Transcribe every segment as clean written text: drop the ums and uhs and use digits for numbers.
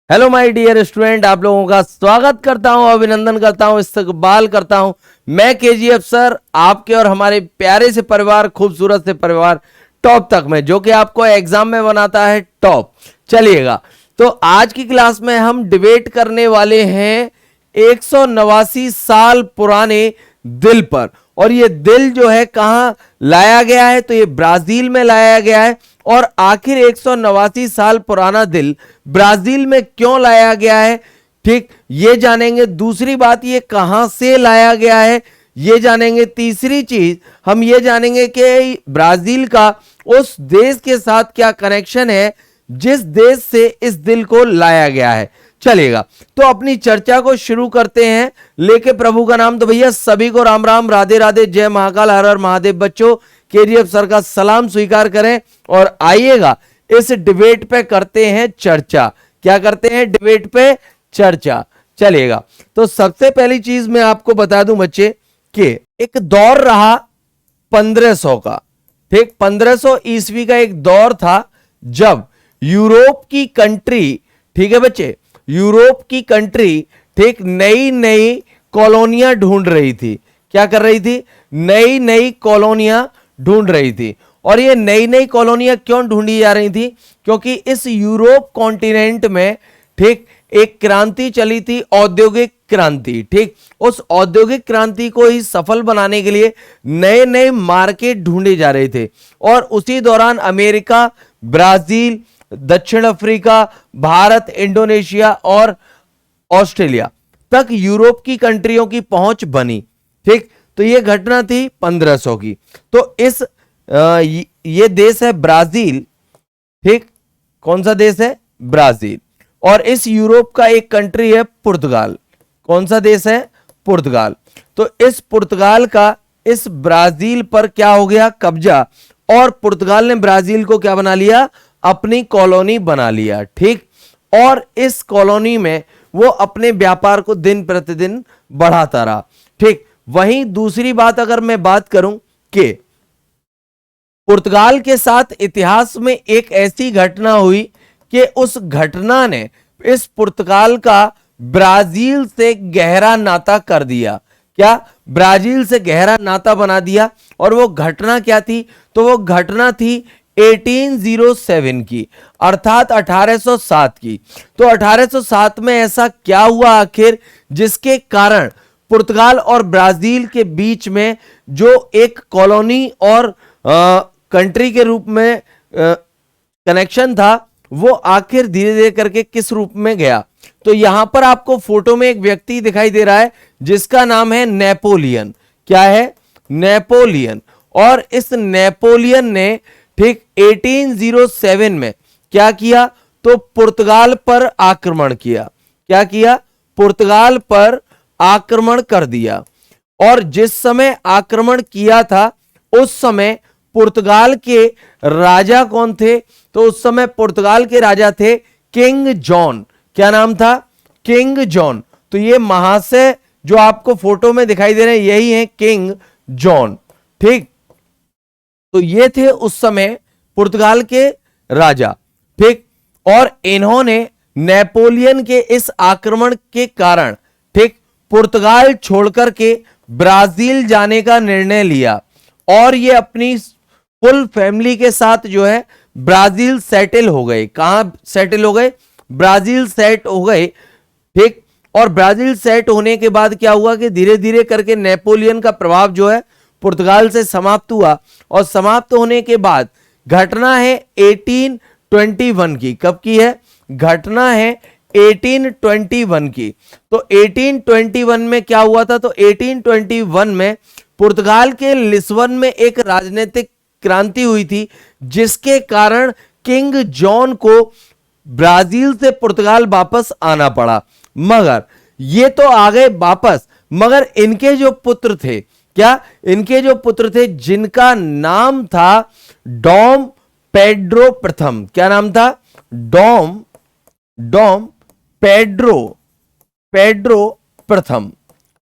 Hello my dear student, आप लोगों का स्वागत करता हूं, अभिनंदन करता हूं, इस्तकबाल करता हूं। मैं केजीएफ सर, आपके और हमारे प्यारे से परिवार, खूबसूरत से परिवार टॉप तक में, जो कि आपको एग्जाम में बनाता है टॉप। चलिएगा, तो आज की क्लास में हम डिबेट करने वाले हैं 189 साल पुराने दिल पर। और ये दिल जो है कहां लाया गया है, तो ये ब्राजील में लाया गया है। और आखिर 189 साल पुराना दिल ब्राजील में क्यों लाया गया है, ठीक, ये जानेंगे। दूसरी बात, ये कहां से लाया गया है, ये जानेंगे। तीसरी चीज हम ये जानेंगे कि ब्राजील का उस देश के साथ क्या कनेक्शन है जिस देश से इस दिल को लाया गया है। चलेगा, तो अपनी चर्चा को शुरू करते हैं लेके प्रभु का नाम। तो भैया सभी को राम राम, राधे राधे, जय महाकाल, हर हर महादेव। बच्चों, केजीएफ सर का सलाम स्वीकार करें और आइएगा इस डिबेट पे करते हैं चर्चा। क्या करते हैं? डिबेट पे चर्चा। चलेगा, तो सबसे पहली चीज मैं आपको बता दूं बच्चे कि एक दौर रहा 1500 का, ठीक, 1500 ईस्वी का एक दौर था जब यूरोप की कंट्री, ठीक है बच्चे, यूरोप की कंट्री, ठीक, नई नई कॉलोनियां ढूंढ रही थी। क्या कर रही थी? नई नई कॉलोनियां ढूंढ रही थी। और ये नई नई कॉलोनियां क्यों ढूंढी जा रही थी? क्योंकि इस यूरोप कॉन्टिनेंट में, ठीक, एक क्रांति चली थी, औद्योगिक क्रांति। ठीक, उस औद्योगिक क्रांति को ही सफल बनाने के लिए नए नए मार्केट ढूंढे जा रहे थे। और उसी दौरान अमेरिका, ब्राजील, दक्षिण अफ्रीका, भारत, इंडोनेशिया और ऑस्ट्रेलिया तक यूरोप की कंट्रियों की पहुंच बनी। ठीक, तो यह घटना थी 1500 की। तो इस ये देश है ब्राजील। ठीक, कौन सा देश है? ब्राजील। और इस यूरोप का एक कंट्री है पुर्तगाल। कौन सा देश है? पुर्तगाल। तो इस पुर्तगाल का इस ब्राजील पर क्या हो गया? कब्जा। और पुर्तगाल ने ब्राजील को क्या बना लिया? अपनी कॉलोनी बना लिया। ठीक, और इस कॉलोनी में वो अपने व्यापार को दिन प्रतिदिन बढ़ाता रहा। ठीक, वहीं दूसरी बात अगर मैं बात करूं कि पुर्तगाल के साथ इतिहास में एक ऐसी घटना हुई कि उस घटना ने इस पुर्तगाल का ब्राजील से गहरा नाता कर दिया। क्या? ब्राजील से गहरा नाता बना दिया। और वो घटना क्या थी? तो वो घटना थी 1807 की, अर्थात 1807 की। तो 1807 में ऐसा क्या हुआ आखिर जिसके कारण पुर्तगाल और ब्राजील के बीच में जो एक कॉलोनी और कंट्री के रूप में कनेक्शन था, वो आखिर धीरे धीरे करके किस रूप में गया? तो यहां पर आपको फोटो में एक व्यक्ति दिखाई दे रहा है जिसका नाम है नेपोलियन। क्या है? नेपोलियन। और इस नेपोलियन ने, ठीक, 1807 में क्या किया? तो पुर्तगाल पर आक्रमण किया। क्या किया? पुर्तगाल पर आक्रमण कर दिया। और जिस समय आक्रमण किया था उस समय पुर्तगाल के राजा कौन थे? तो उस समय पुर्तगाल के राजा थे किंग जॉन। क्या नाम था? King John. तो ये महाशय जो आपको फोटो में दिखाई दे रहे हैं यही है किंग जॉन। ठीक, तो ये थे उस समय पुर्तगाल के राजा। ठीक, और इन्होंने नेपोलियन के इस आक्रमण के कारण, ठीक, पुर्तगाल छोड़कर के ब्राजील जाने का निर्णय लिया। और ये अपनी फुल फैमिली के साथ जो है ब्राजील सेटल हो गए। कहां सेटल हो गए? ब्राजील सेट हो गए। ठीक, और ब्राजील सेट होने के बाद क्या हुआ कि धीरे धीरे करके नेपोलियन का प्रभाव जो है पुर्तगाल से समाप्त हुआ। और समाप्त होने के बाद घटना है 1821 की। कब की है? घटना है 1821 की। तो 1821 में क्या हुआ था? तो 1821 में पुर्तगाल के लिस्बन में एक राजनीतिक क्रांति हुई थी जिसके कारण किंग जॉन को ब्राजील से पुर्तगाल वापस आना पड़ा। मगर ये तो आ गए वापस, मगर इनके जो पुत्र थे, क्या? इनके जो पुत्र थे जिनका नाम था डॉम पेड्रो प्रथम। क्या नाम था? डॉम पेड्रो प्रथम।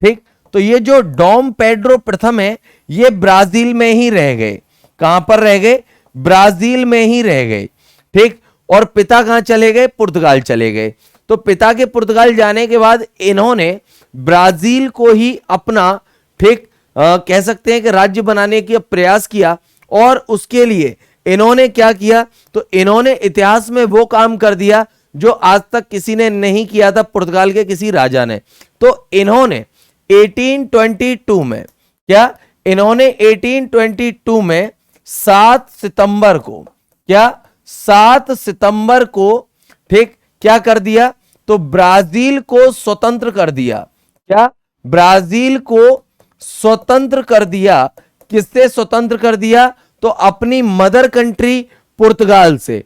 ठीक, तो ये जो डॉम पेड्रो प्रथम है ये ब्राजील में ही रह गए। कहां पर रह गए? ब्राजील में ही रह गए। ठीक, और पिता कहां चले गए? पुर्तगाल चले गए। तो पिता के पुर्तगाल जाने के बाद इन्होंने ब्राजील को ही अपना ठीक कह सकते हैं कि राज्य बनाने का प्रयास किया। और उसके लिए इन्होंने क्या किया, तो इन्होंने इतिहास में वो काम कर दिया जो आज तक किसी ने नहीं किया था, पुर्तगाल के किसी राजा ने। तो इन्होंने 1822 में क्या, इन्होंने 1822 में 7 सितंबर को क्या, 7 सितंबर को ठीक क्या कर दिया, तो ब्राजील को स्वतंत्र कर दिया। क्या, ब्राजील को स्वतंत्र कर दिया। किससे स्वतंत्र कर दिया, तो अपनी मदर कंट्री पुर्तगाल से।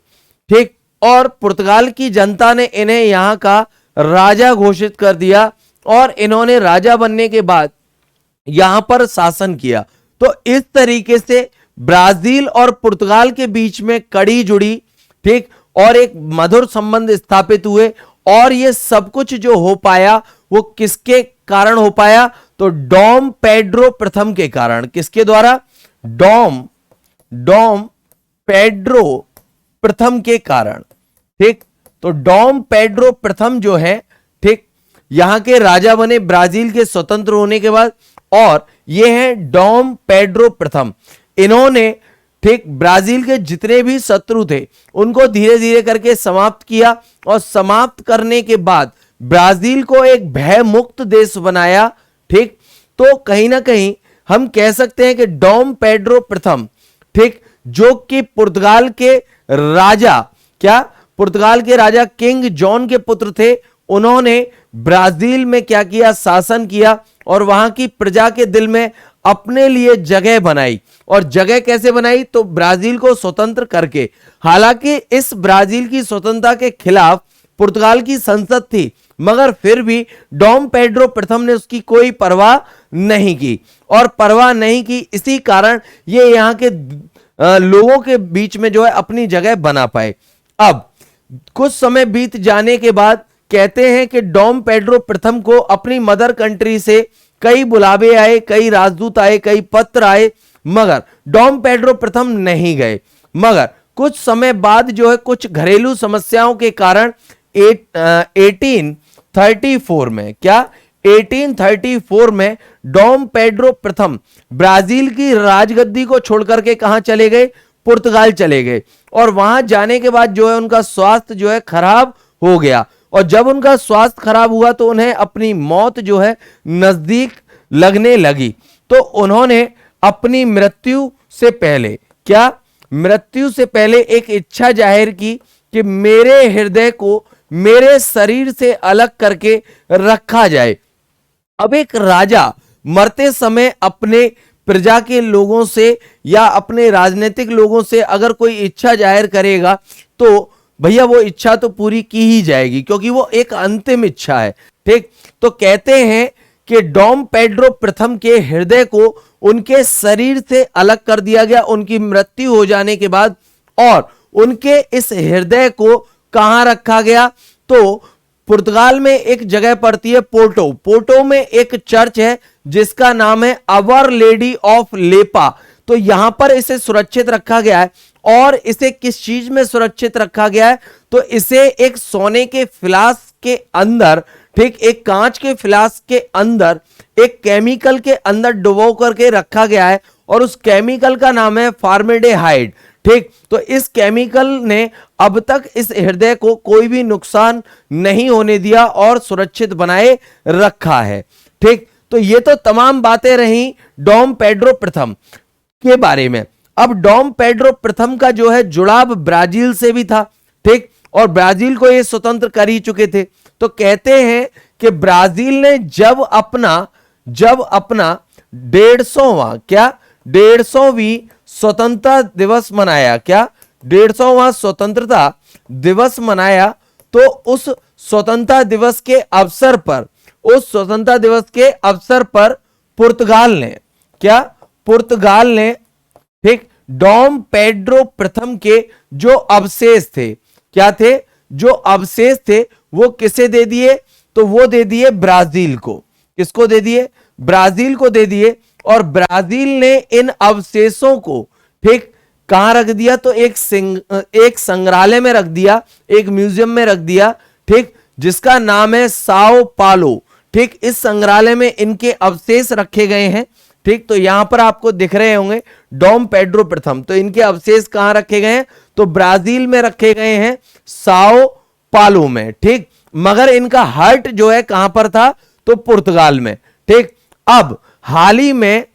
ठीक, और पुर्तगाल की जनता ने इन्हें यहां का राजा घोषित कर दिया और इन्होंने राजा बनने के बाद यहां पर शासन किया। तो इस तरीके से ब्राजील और पुर्तगाल के बीच में कड़ी जुड़ी, ठीक, और एक मधुर संबंध स्थापित हुए। और ये सब कुछ जो हो पाया वो किसके कारण हो पाया, तो डॉम पेड्रो प्रथम के कारण। किसके द्वारा, डॉम पेड्रो प्रथम के कारण। ठीक, तो डॉम पेड्रो प्रथम जो है, ठीक, यहां के राजा बने ब्राजील के स्वतंत्र होने के बाद। और ये हैं डॉम पेड्रो प्रथम। इन्होंने ठीक ब्राजील के जितने भी शत्रु थे उनको धीरे धीरे करके समाप्त किया और समाप्त करने के बाद ब्राजील को एक भय मुक्त देश बनाया। ठीक, तो कहीं ना कहीं हम कह सकते हैं कि डॉम पेड्रो प्रथम, ठीक, जो कि पुर्तगाल के राजा, क्या, पुर्तगाल के राजा किंग जॉन के पुत्र थे, उन्होंने ब्राजील में क्या किया, शासन किया और वहां की प्रजा के दिल में अपने लिए जगह बनाई। और जगह कैसे बनाई, तो ब्राजील को स्वतंत्र करके। हालांकि इस ब्राजील की स्वतंत्रता के खिलाफ पुर्तगाल की संसद थी, मगर फिर भी डॉम पेड्रो प्रथम ने उसकी कोई परवाह नहीं की। और परवाह नहीं की इसी कारण ये यहां के लोगों के बीच में जो है अपनी जगह बना पाए। अब कुछ समय बीत जाने के बाद कहते हैं कि डॉम पेड्रो प्रथम को अपनी मदर कंट्री से कई बुलावे आए, कई राजदूत आए, कई पत्र आए, मगर डॉम पेड्रो प्रथम नहीं गए। मगर कुछ समय बाद जो है कुछ घरेलू समस्याओं के कारण 1834 में, क्या, 1834 में डॉम पेड्रो प्रथम ब्राजील की राजगद्दी को छोड़कर के कहां चले गए, पुर्तगाल चले गए। और वहां जाने के बाद जो है उनका स्वास्थ्य जो है खराब हो गया। और जब उनका स्वास्थ्य खराब हुआ तो उन्हें अपनी मौत जो है नजदीक लगने लगी। तो उन्होंने अपनी मृत्यु से पहले, क्या, मृत्यु से पहले एक इच्छा जाहिर की कि मेरे हृदय को मेरे शरीर से अलग करके रखा जाए। अब एक राजा मरते समय अपने प्रजा के लोगों से या अपने राजनीतिक लोगों से अगर कोई इच्छा जाहिर करेगा तो भैया वो इच्छा तो पूरी की ही जाएगी, क्योंकि वो एक अंतिम इच्छा है। ठीक, तो कहते हैं कि डॉम पेड्रो प्रथम के हृदय को उनके शरीर से अलग कर दिया गया उनकी मृत्यु हो जाने के बाद। और उनके इस हृदय को कहां रखा गया, तो पुर्तगाल में एक जगह पड़ती है पोर्टो। पोर्टो में एक चर्च है जिसका नाम है आवर लेडी ऑफ लेपा। तो यहां पर इसे सुरक्षित रखा गया है। और इसे किस चीज में सुरक्षित रखा गया है, तो इसे एक सोने के फ्लास्क के अंदर, ठीक, एक कांच के फ्लास्क के अंदर एक केमिकल के अंदर डुबो करके रखा गया है। और उस केमिकल का नाम है फॉर्मेल्डिहाइड। ठीक, तो इस केमिकल ने अब तक इस हृदय को कोई भी नुकसान नहीं होने दिया और सुरक्षित बनाए रखा है। ठीक, तो ये तो तमाम बातें रही डॉम पेड्रो प्रथम के बारे में। अब डॉम पेड्रो प्रथम का जो है जुड़ाव ब्राजील से भी था। ठीक, और ब्राजील को ये स्वतंत्र कर ही चुके थे। तो कहते हैं कि ब्राजील ने जब अपना 150वां, क्या, 150वीं स्वतंत्रता दिवस मनाया, क्या, 150वां स्वतंत्रता दिवस मनाया, तो उस स्वतंत्रता दिवस के अवसर पर पुर्तगाल ने, क्या, पुर्तगाल ने, ठीक, डॉम पेड्रो प्रथम के जो अवशेष थे, क्या थे, जो अवशेष थे वो किसे दे दिए, तो वो दे दिए ब्राजील को। किसको दे दिए, ब्राजील को दे दिए। और ब्राजील ने इन अवशेषों को, ठीक, कहां रख दिया, तो एक संग्रहालय में रख दिया, एक म्यूजियम में रख दिया। ठीक, जिसका नाम है साओ पालो। ठीक, इस संग्रहालय में इनके अवशेष रखे गए हैं। ठीक, तो यहां पर आपको दिख रहे होंगे डॉम पेड्रो प्रथम, तो इनके अवशेष कहां रखे गए हैं, तो ब्राजील में रखे गए हैं, साओ पालो में। ठीक, मगर इनका हार्ट जो है कहां पर था, तो पुर्तगाल में। ठीक, अब हाल ही में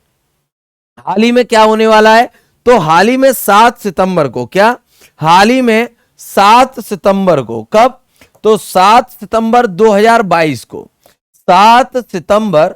क्या होने वाला है, तो हाल ही में 7 सितंबर को, क्या हाल ही में 7 सितंबर को, कब, तो 7 सितंबर 2022 को, 7 सितंबर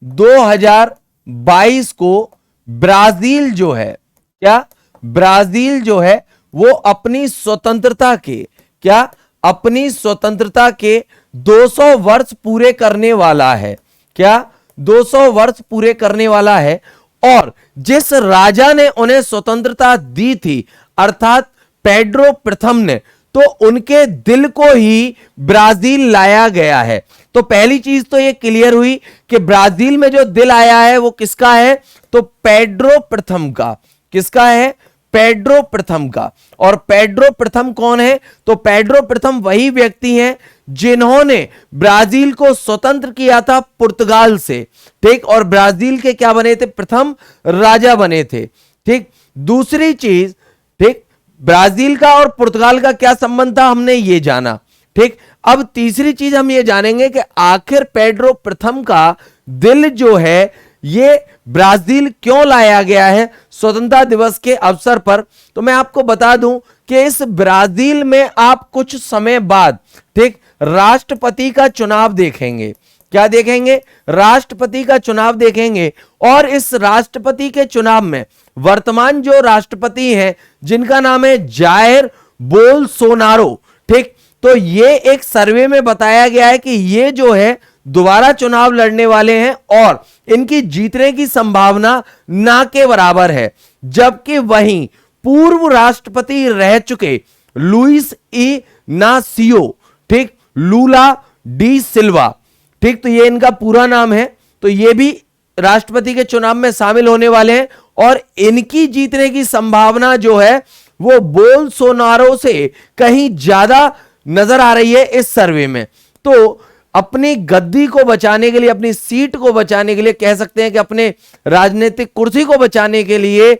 2022 को ब्राजील जो है, क्या ब्राजील जो है वो अपनी स्वतंत्रता के, क्या अपनी स्वतंत्रता के 200 वर्ष पूरे करने वाला है। क्या 200 वर्ष पूरे करने वाला है। और जिस राजा ने उन्हें स्वतंत्रता दी थी, अर्थात पेड्रो प्रथम ने, तो उनके दिल को ही ब्राजील लाया गया है। तो पहली चीज तो ये क्लियर हुई कि ब्राजील में जो दिल आया है वो किसका है, तो पेड्रो प्रथम का। किसका है, पेड्रो प्रथम का। और पेड्रो प्रथम कौन है, तो पेड्रो प्रथम वही व्यक्ति हैं जिन्होंने ब्राजील को स्वतंत्र किया था पुर्तगाल से। ठीक, और ब्राजील के क्या बने थे, प्रथम राजा बने थे। ठीक, दूसरी चीज, ठीक, ब्राजील का और पुर्तगाल का क्या संबंध था, हमने ये जाना। ठीक, अब तीसरी चीज हम ये जानेंगे कि आखिर पेड्रो प्रथम का दिल जो है ये ब्राजील क्यों लाया गया है स्वतंत्रता दिवस के अवसर पर। तो मैं आपको बता दूं कि इस ब्राजील में आप कुछ समय बाद, ठीक, राष्ट्रपति का चुनाव देखेंगे। क्या देखेंगे, राष्ट्रपति का चुनाव देखेंगे। और इस राष्ट्रपति के चुनाव में वर्तमान जो राष्ट्रपति हैं जिनका नाम है जायर बोल्सोनारो। ठीक, तो ये एक सर्वे में बताया गया है कि ये जो है दोबारा चुनाव लड़ने वाले हैं और इनकी जीतने की संभावना ना के बराबर है। जबकि वहीं पूर्व राष्ट्रपति रह चुके लुइस इनासियो, ठीक, लूला डी सिल्वा, ठीक, तो ये इनका पूरा नाम है, तो ये भी राष्ट्रपति के चुनाव में शामिल होने वाले हैं। और इनकी जीतने की संभावना जो है वो बोल्सोनारो से कहीं ज्यादा नजर आ रही है इस सर्वे में। तो अपनी गद्दी को बचाने के लिए, अपनी सीट को बचाने के लिए, कह सकते हैं कि अपने राजनीतिक कुर्सी को बचाने के लिए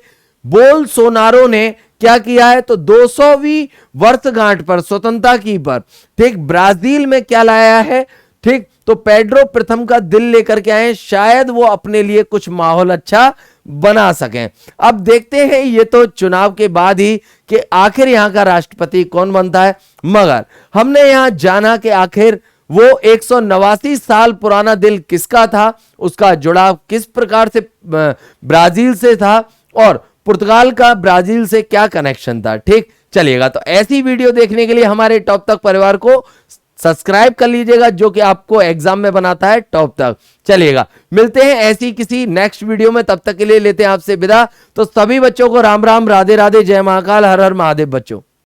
बोल्सोनारो ने क्या किया है, तो 200वीं वर्षगांठ पर, स्वतंत्रता की पर, ठीक, ब्राजील में क्या लाया है, ठीक, तो पेड्रो प्रथम का दिल लेकर के आए, शायद वो अपने लिए कुछ माहौल अच्छा बना सकें। अब देखते हैं ये तो चुनाव के बाद ही कि आखिर यहां का राष्ट्रपति कौन बनता है। मगर हमने यहां जाना कि आखिर वो 189 साल पुराना दिल किसका था, उसका जुड़ाव किस प्रकार से ब्राजील से था और पुर्तगाल का ब्राजील से क्या कनेक्शन था। ठीक, चलिएगा, तो ऐसी वीडियो देखने के लिए हमारे टॉप तक परिवार को सब्सक्राइब कर लीजिएगा, जो कि आपको एग्जाम में बनाता है टॉप तक। चलिएगा, मिलते हैं ऐसी किसी नेक्स्ट वीडियो में, तब तक के लिए लेते हैं आपसे विदा। तो सभी बच्चों को राम राम, राधे राधे, जय महाकाल, हर हर महादेव बच्चों।